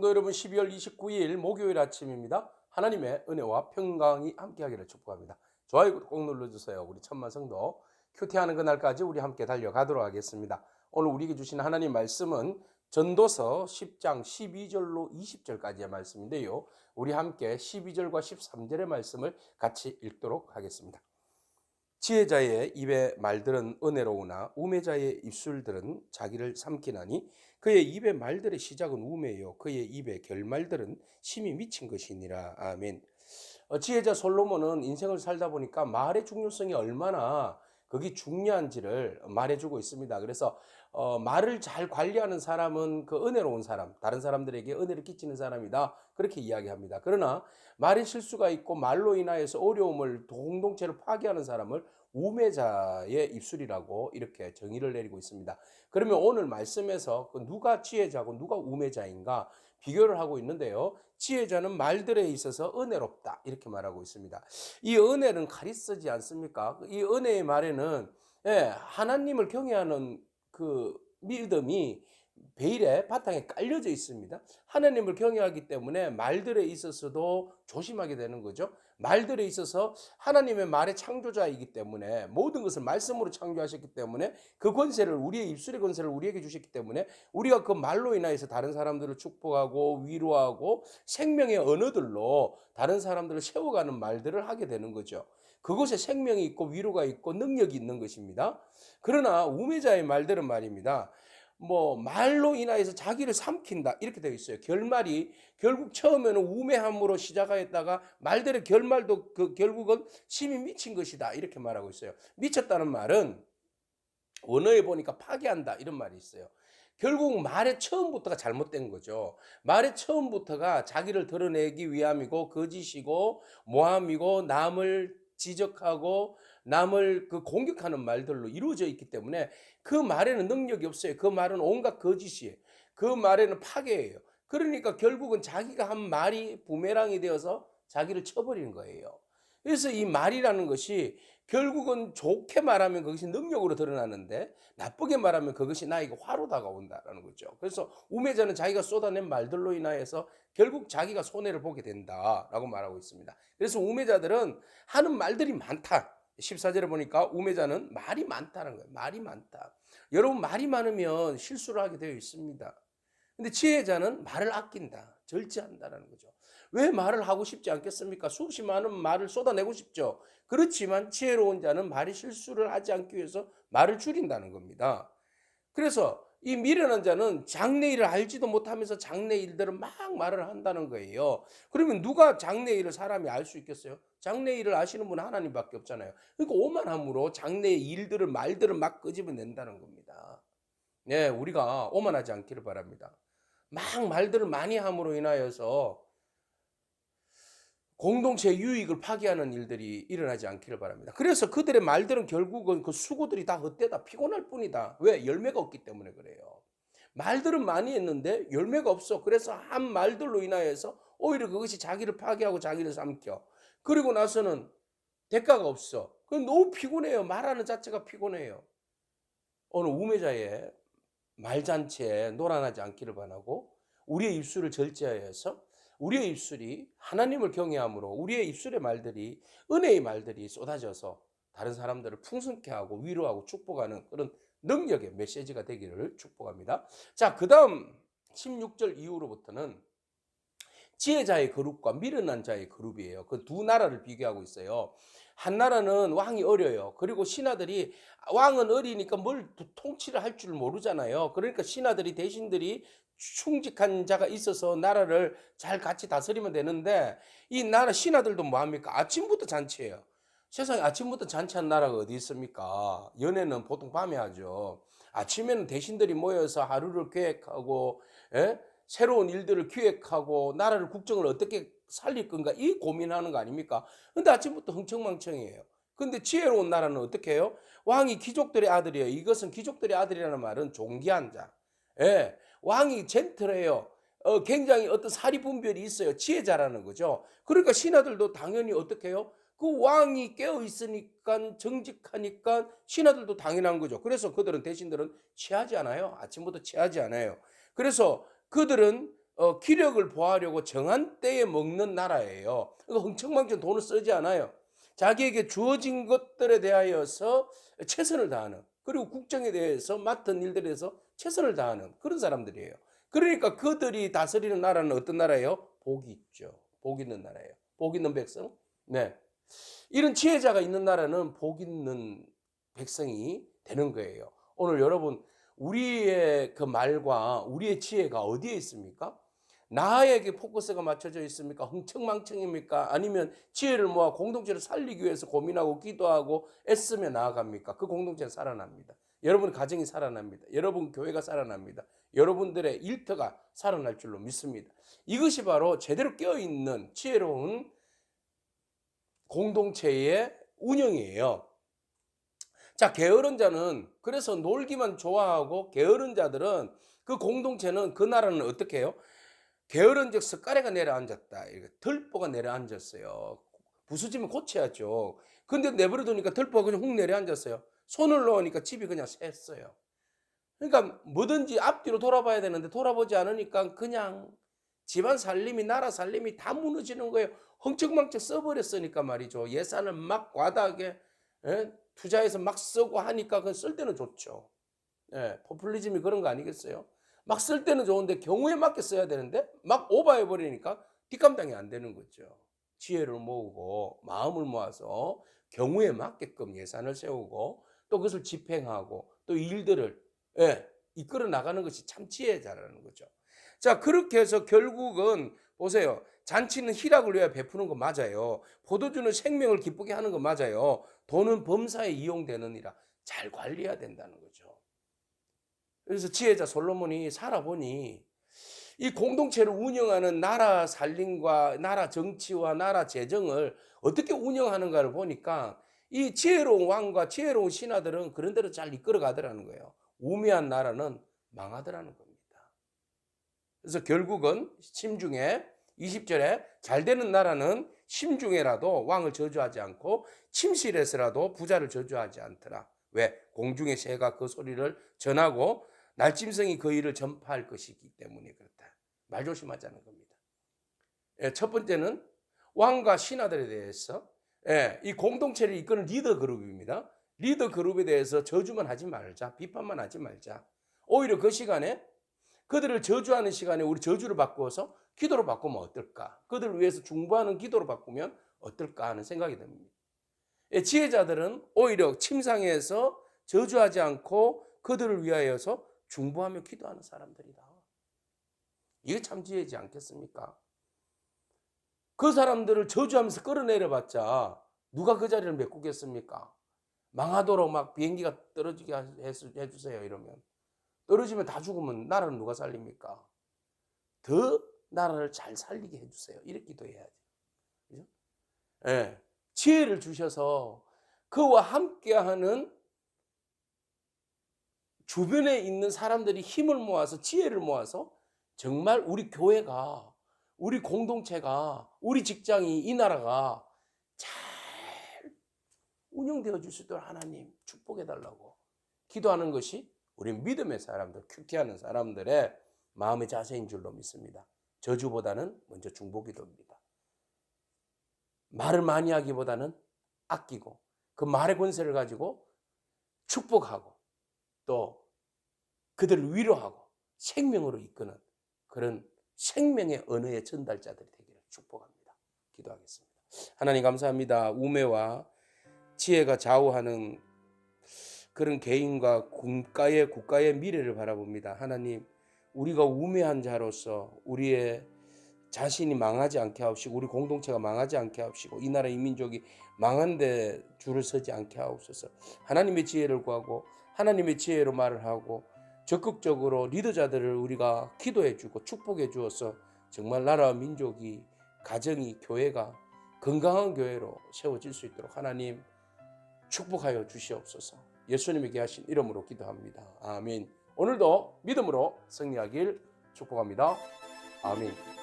성도 여러분, 12월 29일 목요일 아침입니다. 하나님의 은혜와 평강이 함께하기를 축복합니다. 좋아요, 구독 꼭 눌러주세요. 우리 천만 성도 큐티하는 그날까지 우리 함께 달려가도록 하겠습니다. 오늘 우리에게 주신 하나님 말씀은 전도서 10장 12절로 20절까지의 말씀인데요. 우리 함께 12절과 13절의 말씀을 같이 읽도록 하겠습니다. 지혜자의 입의 말들은 은혜로우나 우매자의 입술들은 자기를 삼키나니 그의 입의 말들의 시작은 우매요 그의 입의 결말들은 심히 미친 것이니라. 아멘. 지혜자 솔로몬은 인생을 살다 보니까 말의 중요성이 얼마나 그게 중요한지를 말해주고 있습니다. 그래서 말을 잘 관리하는 사람은 그 은혜로운 사람, 다른 사람들에게 은혜를 끼치는 사람이다, 그렇게 이야기합니다. 그러나 말의 실수가 있고 말로 인하여서 어려움을 공동체를 파괴하는 사람을 우매자의 입술이라고 이렇게 정의를 내리고 있습니다. 그러면 오늘 말씀에서 누가 지혜자고 누가 우매자인가 비교를 하고 있는데요. 지혜자는 말들에 있어서 은혜롭다, 이렇게 말하고 있습니다. 이 은혜는 카리스지 않습니까? 이 은혜의 말에는 하나님을 경외하는 그 믿음이 베일에 바탕에 깔려져 있습니다. 하나님을 경외하기 때문에 말들에 있어서도 조심하게 되는 거죠. 말들에 있어서 하나님의 말의 창조자이기 때문에, 모든 것을 말씀으로 창조하셨기 때문에, 그 권세를, 우리의 입술의 권세를 우리에게 주셨기 때문에 우리가 그 말로 인하여서 다른 사람들을 축복하고 위로하고 생명의 언어들로 다른 사람들을 세워가는 말들을 하게 되는 거죠. 그곳에 생명이 있고 위로가 있고 능력이 있는 것입니다. 그러나 우매자의 말들은 말입니다, 말로 인하여서 자기를 삼킨다, 이렇게 되어 있어요. 결말이 결국 처음에는 우매함으로 시작하였다가 말들의 결말도 그 결국은 심히 미친 것이다, 이렇게 말하고 있어요. 미쳤다는 말은 원어에 보니까 파괴한다, 이런 말이 있어요. 결국 말의 처음부터가 잘못된 거죠. 말의 처음부터가 자기를 드러내기 위함이고 거짓이고 모함이고 남을 지적하고 남을 공격하는 말들로 이루어져 있기 때문에 그 말에는 능력이 없어요. 그 말은 온갖 거짓이에요. 그 말에는 파괴예요. 그러니까 결국은 자기가 한 말이 부메랑이 되어서 자기를 쳐버리는 거예요. 그래서 이 말이라는 것이 결국은 좋게 말하면 그것이 능력으로 드러나는데 나쁘게 말하면 그것이 나에게 화로 다가온다라는 거죠. 그래서 우매자는 자기가 쏟아낸 말들로 인하여서 결국 자기가 손해를 보게 된다라고 말하고 있습니다. 그래서 우매자들은 하는 말들이 많다. 14절에 보니까 우매자는 말이 많다는 거예요. 말이 많다. 여러분, 말이 많으면 실수를 하게 되어 있습니다. 근데 지혜자는 말을 아낀다, 절제한다라는 거죠. 왜 말을 하고 싶지 않겠습니까? 수없이 많은 말을 쏟아내고 싶죠. 그렇지만 지혜로운 자는 말이 실수를 하지 않기 위해서 말을 줄인다는 겁니다. 그래서 이 미련한 자는 장래일을 알지도 못하면서 장래일들을 막 말을 한다는 거예요. 그러면 누가 장래일을 사람이 알 수 있겠어요? 장래일을 아시는 분은 하나님밖에 없잖아요. 그러니까 오만함으로 장래의 일들을, 말들을 막 끄집어낸다는 겁니다. 네, 우리가 오만하지 않기를 바랍니다. 막 말들을 많이 함으로 인하여서 공동체 유익을 파괴하는 일들이 일어나지 않기를 바랍니다. 그래서 그들의 말들은 결국은 그 수고들이 다 헛되다, 피곤할 뿐이다. 왜? 열매가 없기 때문에 그래요. 말들은 많이 했는데 열매가 없어. 그래서 한 말들로 인하여서 오히려 그것이 자기를 파괴하고 자기를 삼켜. 그리고 나서는 대가가 없어. 그건 너무 피곤해요. 말하는 자체가 피곤해요. 오늘 우매자의 말잔치에 노란하지 않기를 바라고, 우리의 입술을 절제하여서 우리의 입술이 하나님을 경외함으로 우리의 입술의 말들이, 은혜의 말들이 쏟아져서 다른 사람들을 풍성케 하고 위로하고 축복하는 그런 능력의 메시지가 되기를 축복합니다. 자, 그 다음 16절 이후로부터는 지혜자의 그룹과 미련한 자의 그룹이에요. 그 두 나라를 비교하고 있어요. 한 나라는 왕이 어려요. 그리고 신하들이, 왕은 어리니까 뭘 통치를 할 줄 모르잖아요. 그러니까 신하들이, 대신들이 충직한 자가 있어서 나라를 잘 같이 다스리면 되는데, 이 나라 신하들도 뭐합니까? 아침부터 잔치해요. 세상에 아침부터 잔치한 나라가 어디 있습니까? 연애는 보통 밤에 하죠. 아침에는 대신들이 모여서 하루를 계획하고, 새로운 일들을 기획하고 나라를, 국정을 어떻게 살릴 건가, 이 고민하는 거 아닙니까? 근데 아침부터 흥청망청이에요. 근데 지혜로운 나라는 어떻게 해요? 왕이 귀족들의 아들이에요. 이것은 귀족들의 아들이라는 말은 존귀한 자. 왕이 젠틀해요. 굉장히 어떤 사리분별이 있어요. 지혜자라는 거죠. 그러니까 신하들도 당연히 어떻게 해요? 그 왕이 깨어 있으니까, 정직하니까 신하들도 당연한 거죠. 그래서 그들은, 대신들은 취하지 않아요. 아침부터 취하지 않아요. 그래서 그들은 기력을 보하려고 정한 때에 먹는 나라예요. 그러니까 흥청망청 돈을 쓰지 않아요. 자기에게 주어진 것들에 대하여서 최선을 다하는, 그리고 국정에 대해서 맡은 일들에 대해서 최선을 다하는 그런 사람들이에요. 그러니까 그들이 다스리는 나라는 어떤 나라예요? 복이 있죠. 복 있는 나라예요. 복 있는 백성. 네. 이런 지혜자가 있는 나라는 복 있는 백성이 되는 거예요. 오늘 여러분, 우리의 그 말과 우리의 지혜가 어디에 있습니까? 나에게 포커스가 맞춰져 있습니까? 흥청망청입니까? 아니면 지혜를 모아 공동체를 살리기 위해서 고민하고 기도하고 애쓰며 나아갑니까? 그 공동체는 살아납니다. 여러분 가정이 살아납니다. 여러분 교회가 살아납니다. 여러분들의 일터가 살아날 줄로 믿습니다. 이것이 바로 제대로 깨어있는 지혜로운 공동체의 운영이에요. 자, 게으른 자는, 그래서 놀기만 좋아하고 게으른 자들은, 그 공동체는, 그 나라는 어떻게 해요? 게으른 즉 숟가래가 내려앉았다. 들보가 내려앉았어요. 부수지면 고쳐야죠. 근데 내버려 두니까 들보가 그냥 훅 내려앉았어요. 손을 넣으니까 집이 그냥 샜어요. 그러니까 뭐든지 앞뒤로 돌아봐야 되는데 돌아보지 않으니까 그냥 집안 살림이, 나라 살림이 다 무너지는 거예요. 흥청망청 써버렸으니까 말이죠. 예산을 막 과다하게 투자해서 막 쓰고 하니까 그 쓸 때는 좋죠. 포퓰리즘이 그런 거 아니겠어요? 막 쓸 때는 좋은데 경우에 맞게 써야 되는데 막 오버해 버리니까 뒷감당이 안 되는 거죠. 지혜를 모으고 마음을 모아서 경우에 맞게끔 예산을 세우고 또 그것을 집행하고 또 일들을 이끌어 나가는 것이 참 지혜자라는 거죠. 자, 그렇게 해서 결국은 보세요. 잔치는 희락을 위해 베푸는 거 맞아요. 포도주는 생명을 기쁘게 하는 거 맞아요. 돈은 범사에 이용되느니라. 잘 관리해야 된다는 거죠. 그래서 지혜자 솔로몬이 살아보니 이 공동체를 운영하는 나라 살림과 나라 정치와 나라 재정을 어떻게 운영하는가를 보니까 이 지혜로운 왕과 지혜로운 신하들은 그런 대로 잘 이끌어 가더라는 거예요. 우매한 나라는 망하더라는 겁니다. 그래서 결국은 심중에 20절에 잘 되는 나라는 심중에라도 왕을 저주하지 않고 침실에서라도 부자를 저주하지 않더라. 왜? 공중의 새가 그 소리를 전하고 날짐승이 그 일을 전파할 것이기 때문에 그렇다. 말 조심하자는 겁니다. 첫 번째는 왕과 신하들에 대해서 이 공동체를 이끄는 리더 그룹입니다. 리더 그룹에 대해서 저주만 하지 말자. 비판만 하지 말자. 오히려 그 시간에 그들을 저주하는 시간에 우리 저주를 바꾸어서 기도로 바꾸면 어떨까? 그들을 위해서 중보하는 기도로 바꾸면 어떨까 하는 생각이 듭니다. 지혜자들은 오히려 침상에서 저주하지 않고 그들을 위하여서 중보하며 기도하는 사람들이다. 이게 참 지혜지 않겠습니까? 그 사람들을 저주하면서 끌어내려봤자 누가 그 자리를 메꾸겠습니까? 망하도록 막 비행기가 떨어지게 해주세요 이러면. 떨어지면 다 죽으면 나라는 누가 살립니까? 더 나라를 잘 살리게 해주세요. 이렇게 기도해야죠. 그죠? 지혜를 주셔서 그와 함께하는 주변에 있는 사람들이 힘을 모아서 지혜를 모아서 정말 우리 교회가, 우리 공동체가, 우리 직장이, 이 나라가 잘 운영되어 줄 수 있도록 하나님 축복해 달라고 기도하는 것이 우리 믿음의 사람들, 큐티하는 사람들의 마음의 자세인 줄로 믿습니다. 저주보다는 먼저 중보기도입니다. 말을 많이 하기보다는 아끼고 그 말의 권세를 가지고 축복하고 또 그들을 위로하고 생명으로 이끄는 그런 생명의 언어의 전달자들이 되기를 축복합니다. 기도하겠습니다. 하나님 감사합니다. 우매와 지혜가 좌우하는 그런 개인과 국가의 미래를 바라봅니다. 하나님, 우리가 우매한 자로서 우리의 자신이 망하지 않게 하옵시고 우리 공동체가 망하지 않게 하옵시고 이 나라 이 민족이 망한데 줄을 서지 않게 하옵소서. 하나님의 지혜를 구하고 하나님의 지혜로 말을 하고 적극적으로 리더자들을 우리가 기도해 주고 축복해 주어서 정말 나라와 민족이, 가정이, 교회가 건강한 교회로 세워질 수 있도록 하나님 축복하여 주시옵소서. 예수님의 귀하신 이름으로 기도합니다. 아멘. 오늘도 믿음으로 승리하길 축복합니다. 아멘.